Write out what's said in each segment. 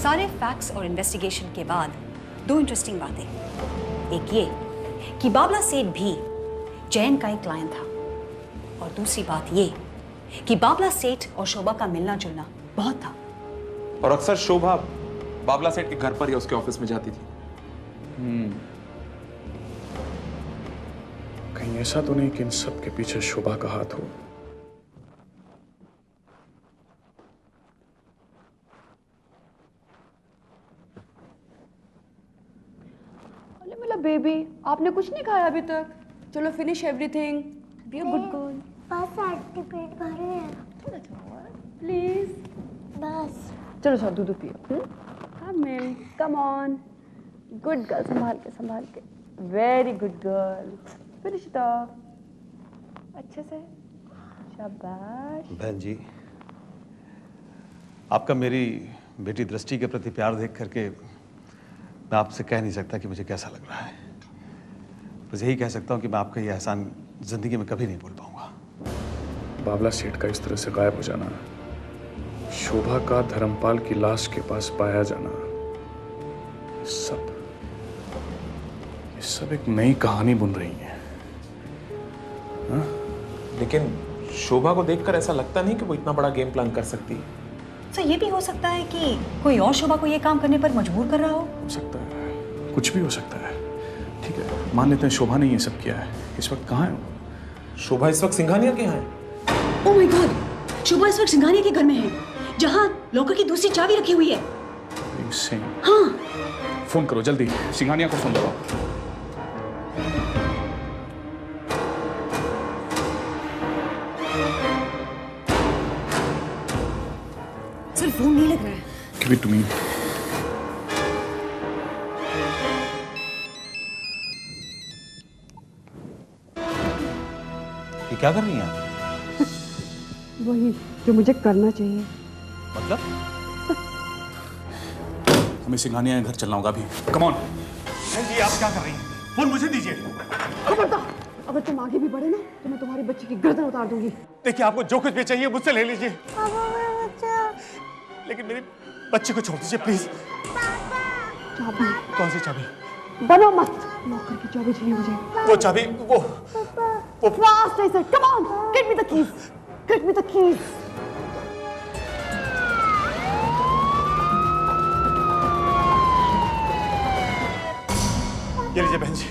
सारे फैक्ट्स और इन्वेस्टिगेशन के बाद दो इंटरेस्टिंग बातें। एक ये कि बाबला सेठ भी जैन का एक क्लाइंट था, और दूसरी बात ये कि बाबला सेठ और शोभा का मिलना जुलना बहुत था। और अक्सर शोभा बाबला सेठ के घर पर या उसके ऑफिस में जाती थी। कहीं ऐसा तो नहीं कि इन सब के पीछे शोभा का हाथ हो। मेरा बेबी, आपने कुछ नहीं खाया अभी तक? चलो finish everything, be a good girl. बस आंटी पेट भर गया। थोड़ा थोड़ा प्लीज। बस चलो चलो दूध पियो। Come on, good girl. संभाल के very good girl. Finish it of अच्छे से, शाबाश। बहन जी, आपका मेरी बेटी दृष्टि के प्रति प्यार देख करके मैं आपसे कह नहीं सकता कि मुझे कैसा लग रहा है। बस यही कह सकता हूँ कि मैं आपका ये एहसान जिंदगी में कभी नहीं भूल पाऊंगा। बाबला सेठ का इस तरह से गायब हो जाना, शोभा का धर्मपाल की लाश के पास पाया जाना, ये सब एक नई कहानी बुन रही है। हाँ? लेकिन शोभा को देखकर ऐसा लगता नहीं कि वो इतना बड़ा गेम प्लान कर सकती है। तो ये भी हो सकता है कि कोई और शोभा को ये काम करने पर मजबूर कर रहा हो सकता है, कुछ भी हो सकता है। ठीक है, मान लेते हैं शोभा ने ये सब किया है। इस वक्त कहाँ है वो? शोभा इस वक्त सिंघानिया के यहाँ है। ओह माय गॉड, शोभा इस वक्त सिंघानिया के घर में है, जहाँ लॉकर की दूसरी चाबी रखी हुई है। हाँ, फोन करो जल्दी, सिंघानिया को फोन लगाओ। सर फोन नहीं लग रहा है। Give it to me. ये क्या कर रही हैं आप? वही जो मुझे करना चाहिए। मतलब? हमें सिंघानिया घर चलना होगा अभी। Come on. जी आप क्या कर रही हैं? फोन मुझे दीजिए। खबरदार, अगर तुम आगे भी बढ़े ना तो मैं तुम्हारी बच्ची की गर्दन उतार दूंगी। देखिए, आपको जो कुछ भी चाहिए मुझसे ले लीजिए, लेकिन मेरी बच्ची को छोड़ दीजिए प्लीज। चाबी? कौन सी चाबी? बनो मत, लॉकर की चाबी चाहिए मुझे। वो चाबी, वो फास्ट ऐसे, come on, get me the keys, get me the keys. ये लीजिए बहन जी,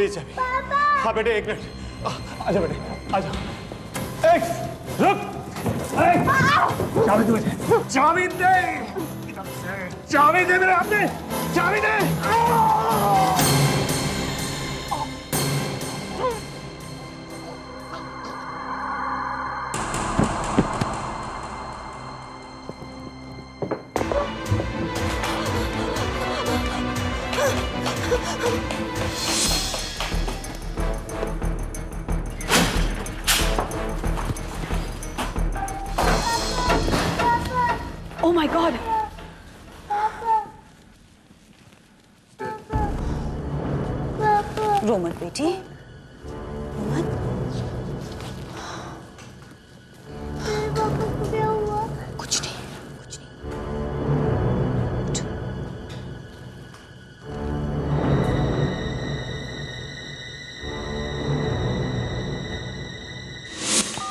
ये चाबी। हाँ बेटे, एक मिनट, आजा बेटे, आजा। एक, रुक, चाबी दे मुझे, चाबी दे, चाबी दे मेरे हाथ में, चाबी दे। Oh my God! रो मत बेटी, रो मत। पापा को क्या हुआ? कुछ नहीं, कुछ नहीं।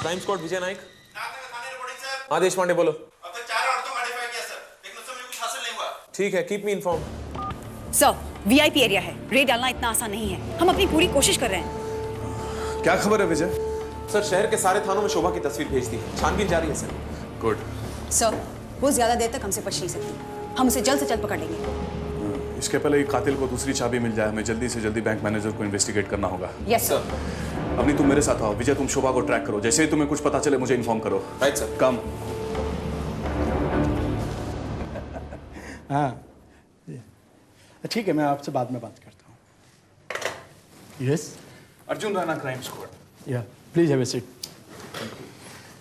क्राइम स्क्वाड विजय नायक। आदेश पांडे बोलो। अब तक 4 औरतों को आइडेंटिफाई किया सर, लेकिन उससे मुझे कुछ हासिल नहीं हुआ। ठीक है, keep me inform. Sir, VIP area है, रेड डालना इतना आसान नहीं है। हम अपनी पूरी कोशिश कर रहे हैं। क्या खबर है विजय? सर, शहर के सारे थानों में शोभा की तस्वीर भेज दी, छानबीन जारी है सर। गुड। सर, वो ज्यादा देर तक हमसे बच नहीं सकती, हम उसे जल्द से जल्द पकड़ लेंगे। इसके पहले कातिल को दूसरी चाबी मिल जाए, हमें जल्दी से जल्दी बैंक मैनेजर को इन्वेस्टिगेट करना होगा। Yes sir. अवनी, तुम मेरे साथ आओ। विजय, तुम शोभा को ट्रैक करो, जैसे ही तुम्हें कुछ पता चले मुझे इन्फॉर्म करो। Right sir. कम। हाँ ठीक है, मैं आपसे बाद में बात करता हूँ। Yes Arjun Rana, crime squad. या प्लीज हैव ए सीट।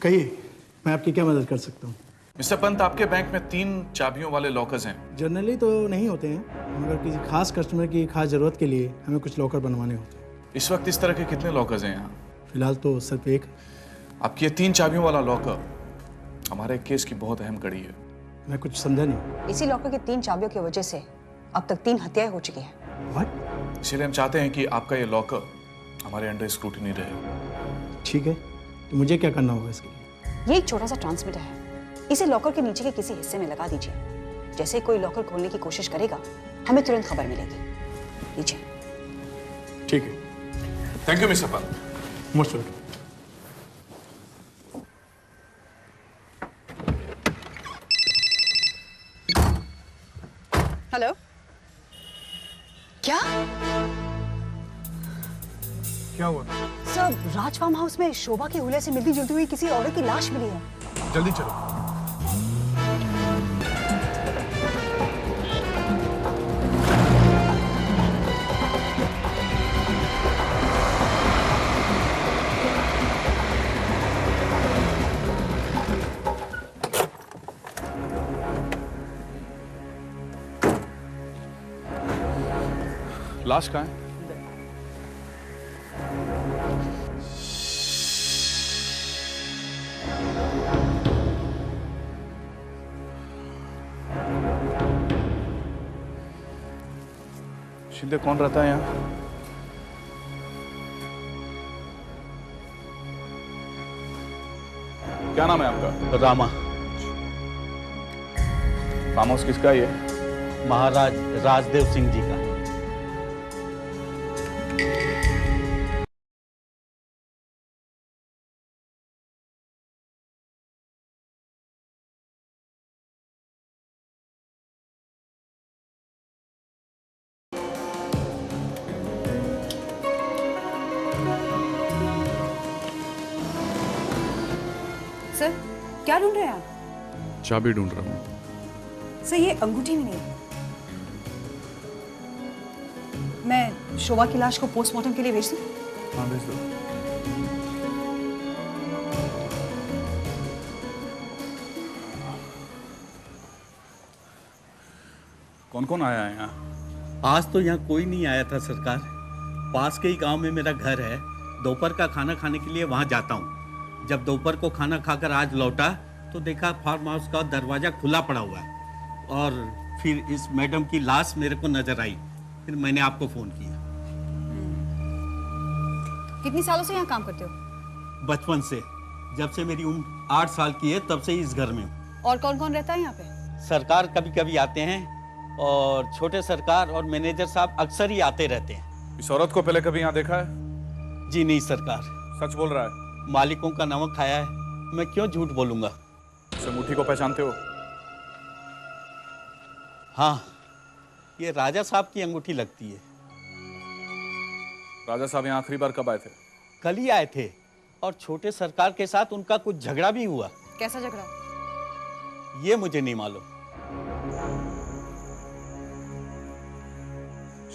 कहिए, मैं आपकी क्या मदद कर सकता हूँ? मिस्टर पंत, आपके बैंक में 3 चाबियों वाले लॉकर्स हैं। जनरली तो नहीं होते हैं, मगर किसी खास कस्टमर की खास ज़रूरत के लिए हमें कुछ लॉकर बनवाने होते हैं। इस वक्त इस तरह के कितने लॉकर्स हैं यहाँ? फिलहाल तो सिर्फ एक। आपकी ये 3 चाबियों वाला लॉकर हमारे केस की बहुत अहम कड़ी है। मैं कुछ समझा नहीं। इसी लॉकर की 3 चाबियों की वजह से अब तक 3 हत्याएं हो चुकी हैं। व्हाट? इसीलिए हम चाहते हैं कि आपका ये लॉकर हमारे अंडर स्क्रूटिनी रहे। ठीक है, तो मुझे क्या करना होगा इसके लिए? ये एक छोटा सा ट्रांसमीटर है, इसे लॉकर के नीचे के किसी हिस्से में लगा दीजिए। जैसे ही कोई लॉकर खोलने की कोशिश करेगा, हमें तुरंत खबर मिलेगी। लीजिए। ठीक है, thank you mister Pal. Most welcome. Hello. क्या क्या हुआ? सर, राज फार्म हाउस में शोभा के हुलिया से मिलती जुलती हुई किसी औरत की लाश मिली है। जल्दी चलो। लाश कहाँ है? शिंदे कौन रहता है यहाँ? क्या नाम है आपका? रामा। फार्म हाउस किसका है ये? महाराज राजदेव सिंह जी का। सर, क्या ढूंढ रहे हैं आप? चाबी ढूंढ रहा हूँ। सर, ये अंगूठी भी नहीं है। मैं शोभा की लाश को पोस्टमार्टम के लिए भेज दूं? हाँ, भेज दो। कौन कौन आया है यहाँ? आज तो यहाँ कोई नहीं आया था सरकार। पास के ही गांव में मेरा घर है। दोपहर का खाना खाने के लिए वहाँ जाता हूँ। जब दोपहर को खाना खाकर आज लौटा तो देखा फार्म हाउस का दरवाजा खुला पड़ा हुआ है और फिर इस मैडम की लाश मेरे को नजर आई। फिर मैंने आपको फोन किया। कितनी सालों से यहाँ काम करते हो? बचपन से, जब से मेरी उम्र 8 साल की है तब से इस घर में हूँ। और कौन कौन रहता है यहाँ पे? सरकार कभी कभी आते हैं और छोटे सरकार और मैनेजर साहब अक्सर ही आते रहते हैं। इस औरत को पहले कभी यहाँ देखा है? जी नहीं सरकार। सच बोल रहा है? मालिकों का नमक खाया है, मैं क्यों झूठ बोलूंगा। इस अंगूठी को पहचानते हो? हाँ, ये राजा साहब की अंगूठी लगती है। राजा साहब यहाँ आखिरी बार कब आए थे? कल ही आए थे और छोटे सरकार के साथ उनका कुछ झगड़ा भी हुआ। कैसा झगड़ा? ये मुझे नहीं मालूम।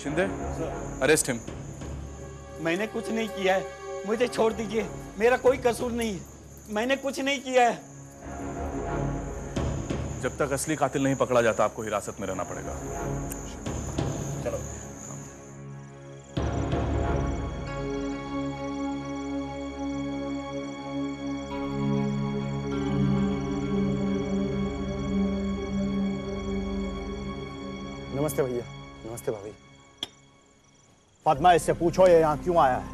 Shinde, arrest him. मैंने कुछ नहीं किया है, मुझे छोड़ दीजिए। मेरा कोई कसूर नहीं है, मैंने कुछ नहीं किया है। जब तक असली कातिल नहीं पकड़ा जाता आपको हिरासत में रहना पड़ेगा। चलो। नमस्ते भैया। नमस्ते भाभी। पद्मा, इससे पूछो ये यहाँ क्यों आया है?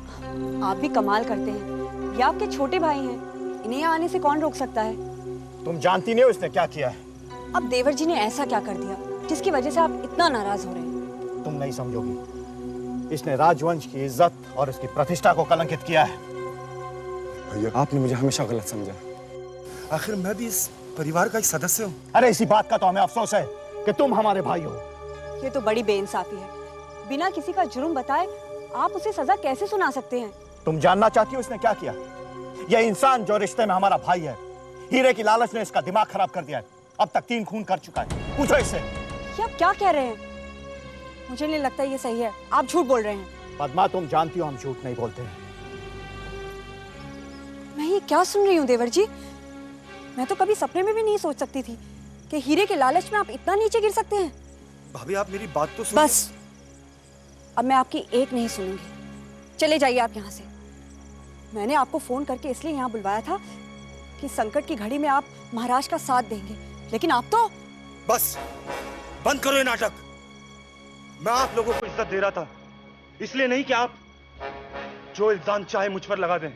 आप भी कमाल करते हैं। ये आपके छोटे भाई हैं, इन्हें यहाँ आने से कौन रोक सकता है? तुम जानती नहीं हो इसने क्या किया है। अब देवर जी ने ऐसा क्या कर दिया जिसकी वजह से आप इतना नाराज हो रहे हैं? तुम नहीं समझोगी। इसने राजवंश की इज्जत और उसकी प्रतिष्ठा को कलंकित किया है। भैया, आपने मुझे हमेशा गलत समझा। आखिर मैं भी इस परिवार का एक सदस्य हूँ। अरे इसी बात का तो हमें अफसोस है कि तुम हमारे भाई हो। ये तो बड़ी बेइंसाफी है। बिना किसी का जुर्म बताए आप उसे सजा कैसे सुना सकते हैं? तुम जानना चाहती हो इसने क्या किया? यह इंसान जो रिश्ते में हमारा भाई है, हीरे की लालच ने इसका दिमाग खराब कर दिया है। अब तक 3 खून कर चुका है। पूछो इससे। ये आप क्या कह रहे हैं? मुझे नहीं लगता ये सही है। आप झूठ बोल रहे हैं। पद्मा, तुम जानती हो हम झूठ नहीं बोलते हैं। मैं ये क्या सुन रही हूँ देवर जी? मैं तो कभी सपने में भी नहीं सोच सकती थी कि हीरे के लालच में आप इतना नीचे गिर सकते हैं। भाभी, आप मेरी बात तो सुनो। बस, अब मैं आपकी एक नहीं सुनूंगी। चले जाइए आप यहाँ से। मैंने आपको फोन करके इसलिए यहाँ बुलवाया था कि संकट की घड़ी में आप महाराज का साथ देंगे, लेकिन आप तो बस बंद करो ये नाटक। मैं आप लोगों को इज्जत दे रहा था, इसलिए नहीं कि आप जो इल्जाम चाहे मुझ पर लगा दें।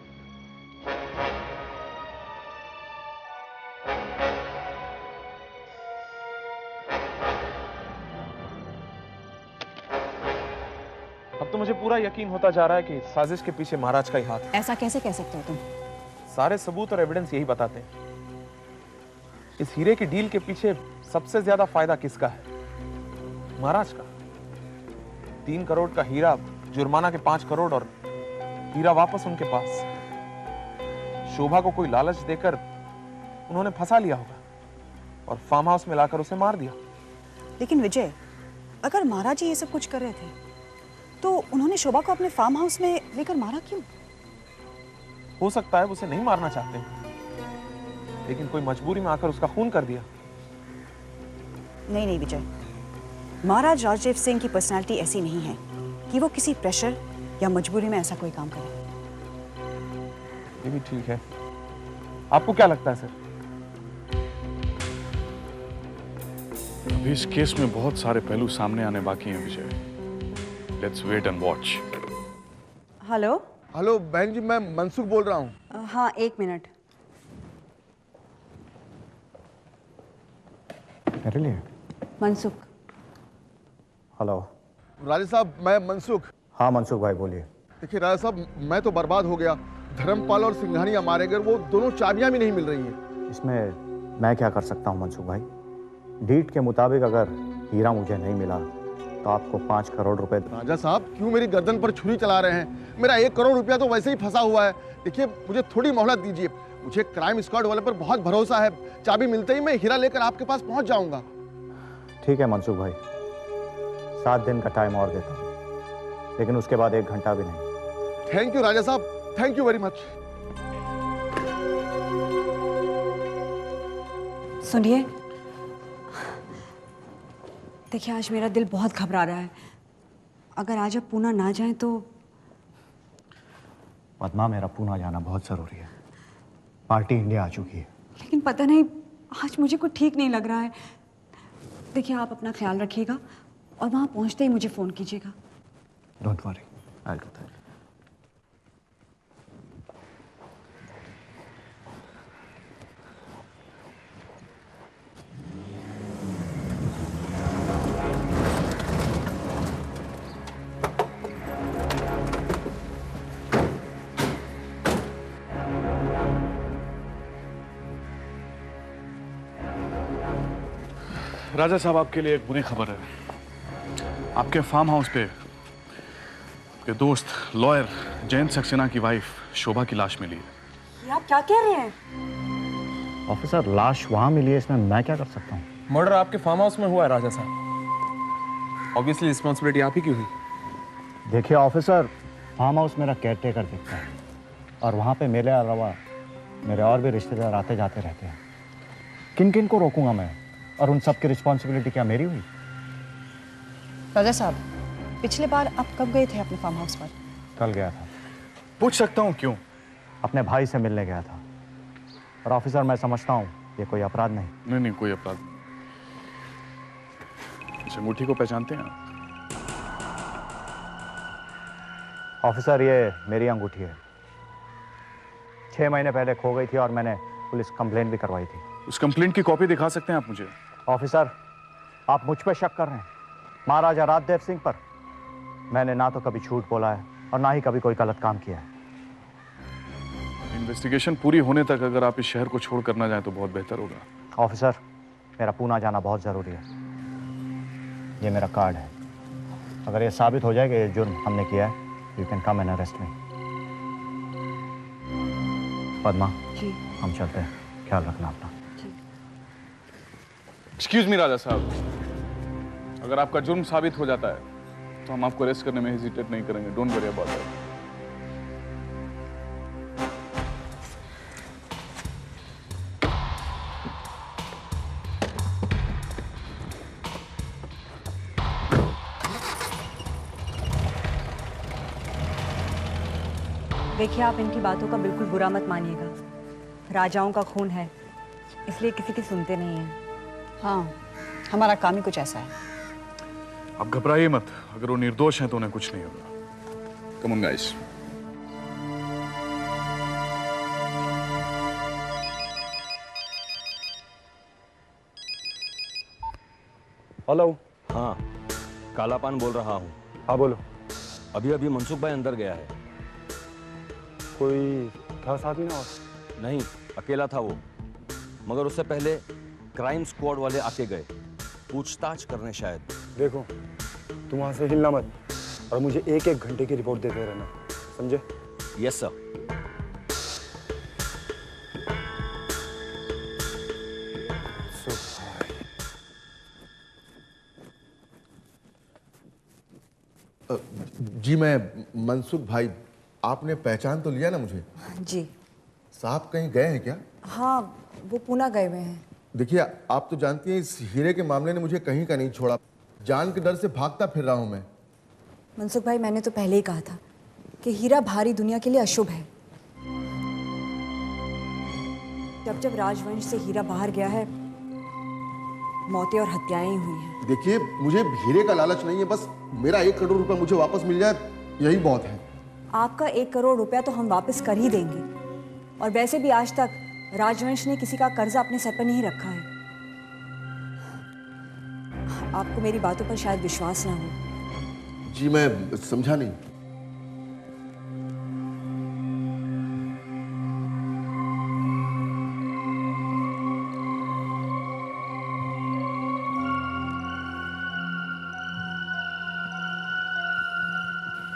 अब तो मुझे पूरा यकीन होता जा रहा है कि साजिश के पीछे महाराज का ही हाथ है। ऐसा कैसे कह सकते हो तुम? सारे सबूत और एविडेंस यही बताते हैं। इस हीरे की डील के पीछे सबसे ज्यादा फायदा किसका है? महाराज का। 3 करोड़ का हीरा, जुर्माना के 5 करोड़ और हीरा वापस उनके पास। शोभा को कोई लालच देकर उन्होंने फंसा लिया होगा और फार्म हाउस में लाकर उसे मार दिया। लेकिन विजय, अगर महाराज जी ये सब कुछ कर रहे थे तो उन्होंने शोभा को अपने फार्म हाउस में लेकर मारा क्यों? हो सकता है उसे नहीं मारना चाहते, लेकिन कोई मजबूरी में आकर उसका खून कर दिया। नहीं विजय, महाराज राजदेव सिंह की पर्सनालिटी ऐसी नहीं है कि वो किसी प्रेशर या मजबूरी में ऐसा कोई काम करे। ये भी ठीक है। आपको क्या लगता है सर? अभी इस केस में बहुत सारे पहलू सामने आने बाकी हैं Vijay. Let's wait and watch. Hello hello बहन जी, मैं मनसुख बोल रहा हूँ। हाँ, 1 मिनट। मेरे लिए? मनसुख। हेलो राजा साहब, मैं मनसुख। हाँ मनसुख भाई बोलिए। देखिए राजा साहब, मैं तो बर्बाद हो गया। धर्मपाल और सिंघानिया मारे गए, वो दोनों चाबियां भी नहीं मिल रही हैं। इसमें मैं क्या कर सकता हूँ मनसुख भाई? डीड के मुताबिक अगर हीरा मुझे नहीं मिला तो आपको 5 करोड़ रुपए। राजा साहब, क्यों मेरी गर्दन पर छुरी चला रहे हैं? मेरा 1 करोड़ रुपया तो वैसे ही फंसा हुआ है। देखिए, मुझे थोड़ी मोहलत दीजिए। मुझे क्राइम स्क्वाड वाले पर बहुत भरोसा है। चाबी मिलते ही मैं हीरा लेकर आपके पास पहुंच जाऊंगा। ठीक है मनसुख भाई, 7 दिन का टाइम और देता हूँ, लेकिन उसके बाद 1 घंटा भी नहीं। थैंक यू राजा साहब, थैंक यू वेरी मच। सुनिए, देखिए आज मेरा दिल बहुत घबरा रहा है। अगर आज आप पूना ना जाएं तो। पद्मा, मेरा पूना जाना बहुत जरूरी है। पार्टी इंडिया आ चुकी है। लेकिन पता नहीं, आज मुझे कुछ ठीक नहीं लग रहा है। देखिए, आप अपना ख्याल रखिएगा और वहां पहुंचते ही मुझे फोन कीजिएगा। Don't worry, I will do that. राजा साहब, आपके लिए एक बुरी खबर है। आपके फार्म हाउस पे आपके दोस्त लॉयर जयंत सक्सेना की वाइफ शोभा की लाश मिली है। ये आप क्या कह रहे हैं? ऑफिसर, लाश वहां मिली है, इसमें मैं क्या कर सकता हूँ? मर्डर आपके फार्म हाउस में हुआ है राजा साहब। ऑब्वियसली रिस्पॉन्सिबिलिटी आप ही की हुई। देखिए ऑफिसर, फार्म हाउस मेरा केयर टेकर दिखता है और वहाँ पे मेरे अलावा मेरे और भी रिश्तेदार आते जाते रहते हैं। किन किन को रोकूंगा मैं? और उन सब की रिस्पॉन्सिबिलिटी क्या मेरी हुई? राजा साहब, पिछले बार आप कब गए थे अपने फार्म हाउस पर? कल गया था। पूछ सकता हूँ क्यों? अपने भाई से मिलने गया था। और ऑफिसर, मैं समझता हूँ ये कोई अपराध नहीं। नहीं, कोई अपराध नहीं। इस अंगूठी को पहचानते हैं आप? ऑफिसर, ये मेरी अंगूठी है। 6 महीने पहले खो गई थी और मैंने पुलिस कंप्लेंट भी करवाई थी। उस कंप्लेंट की कॉपी दिखा सकते हैं आप मुझे? ऑफिसर, आप मुझ पर शक कर रहे हैं, महाराजा राजदेव सिंह पर। मैंने ना तो कभी झूठ बोला है और ना ही कभी कोई गलत काम किया है। इन्वेस्टिगेशन पूरी होने तक अगर आप इस शहर को छोड़ कर ना जाए तो बहुत बेहतर होगा। ऑफिसर, मेरा पूना जाना बहुत जरूरी है। ये मेरा कार्ड है। अगर ये साबित हो जाए कि ये जुर्म हमने किया है, you can come and arrest me. Padma ji, हम चलते हैं, ख्याल रखना अपना। एक्सक्यूज मी राजा साहब, अगर आपका जुर्म साबित हो जाता है तो हम आपको अरेस्ट करने में हेजिटेट नहीं करेंगे। Don't worry about that. देखिए, आप इनकी बातों का बिल्कुल बुरा मत मानिएगा। राजाओं का खून है, इसलिए किसी की सुनते नहीं हैं। हाँ, हमारा काम ही कुछ ऐसा है। आप घबराइए मत, अगर वो निर्दोष हैं तो उन्हें कुछ नहीं होगा। Come on guys. हेलो। हाँ, काला पान बोल रहा हूँ। हाँ बोलो। अभी अभी मनसुख भाई अंदर गया है। कोई था साथ में ना? नहीं, अकेला था वो, मगर उससे पहले क्राइम स्क्वाड वाले आके गए, पूछताछ करने शायद। देखो, तुम वहां से हिलना मत और मुझे 1-1 घंटे की रिपोर्ट देते रहना, समझे? Yes sir. जी मैं मनसुख भाई, आपने पहचान तो लिया ना मुझे? जी। साहब कहीं गए हैं क्या? हाँ, वो पूना गए हुए हैं। देखिए, आप तो जानती हैं इस हीरे के मामले ने मुझे कहीं का नहीं छोड़ा। जान के डर से भागता फिर रहा हूं मैं। मनसुख भाई, मैंने तो पहले ही कहा था कि हीरा भारी दुनिया के लिए अशुभ है। जब जब राजवंश से हीरा बाहर गया है, मौतें और हत्याएं ही हुई हैं। देखिए, मुझे हीरे का लालच नहीं है, बस मेरा 1 करोड़ रुपया मुझे वापस मिल जाए, यही बहुत है। आपका 1 करोड़ रुपया तो हम वापस कर ही देंगे, और वैसे भी आज तक राजवंश ने किसी का कर्जा अपने सर पर नहीं रखा है। आपको मेरी बातों पर शायद विश्वास ना हो। जी मैं समझा नहीं।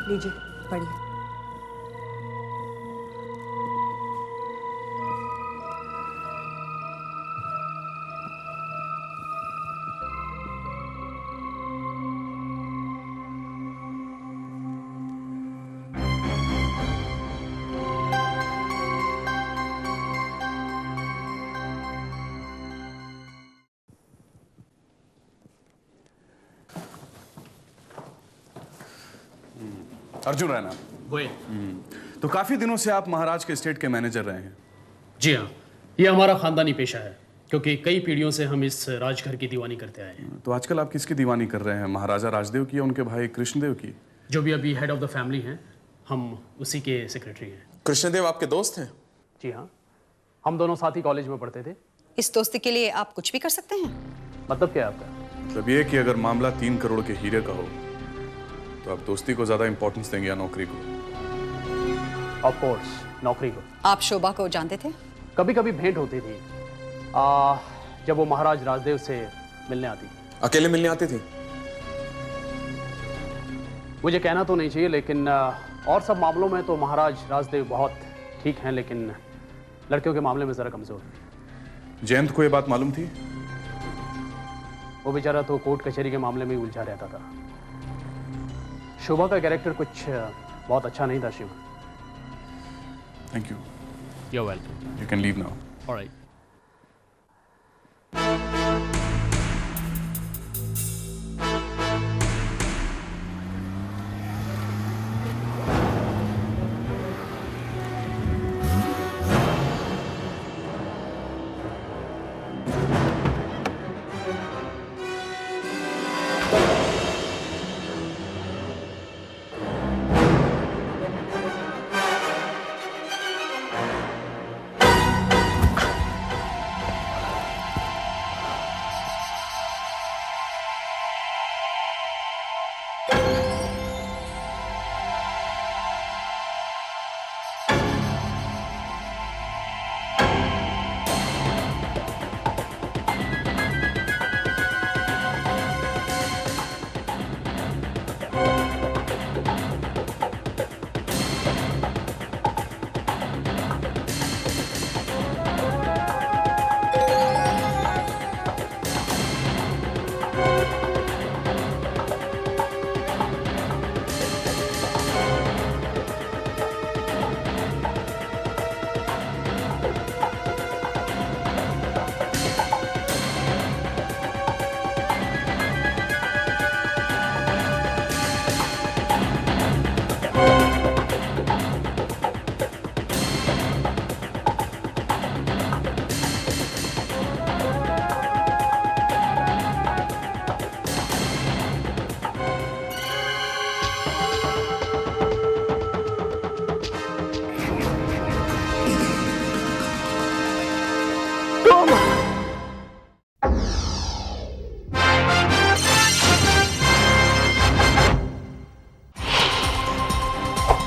लीजिए, पढ़िए। अर्जुन रैना। तो काफी दिनों से आप महाराज के एस्टेट के मैनेजर रहे हैं? जी हाँ, ये हमारा खानदानी पेशा है, क्योंकि कई पीढ़ियों से हम इस राजघर की दीवानी करते आए हैं। तो आजकल आप किसकी दीवानी कर रहे हैं, महाराजा राजदेव की या उनके भाई कृष्णदेव की? जो भी अभी हेड ऑफ द फैमिली हैं, हम उसी के सेक्रेटरी हैं। कृष्णदेव आपके दोस्त हैं? जी हाँ, हम दोनों साथ ही कॉलेज में पढ़ते थे। इस दोस्ती के लिए आप कुछ भी कर सकते हैं? मतलब क्या है आपका? मतलब ये कि अगर मामला 3 करोड़ के हीरे का हो तो आप दोस्ती को ज्यादा इंपॉर्टेंस देंगे या नौकरी को? ऑफ कोर्स, नौकरी को। आप शोभा को जानते थे? कभी कभी भेंट होती थी, जब वो महाराज राजदेव से मिलने आती थी। अकेले मिलने आती थी? मुझे कहना तो नहीं चाहिए, लेकिन और सब मामलों में तो महाराज राजदेव बहुत ठीक हैं, लेकिन लड़कियों के मामले में जरा कमजोर। जयंत को ये बात मालूम थी? वो बेचारा तो कोर्ट कचहरी के मामले में ही उलझा रहता था। शोभा का कैरेक्टर कुछ बहुत अच्छा नहीं था Shiv. Thank you. You're welcome. You can leave now. All right.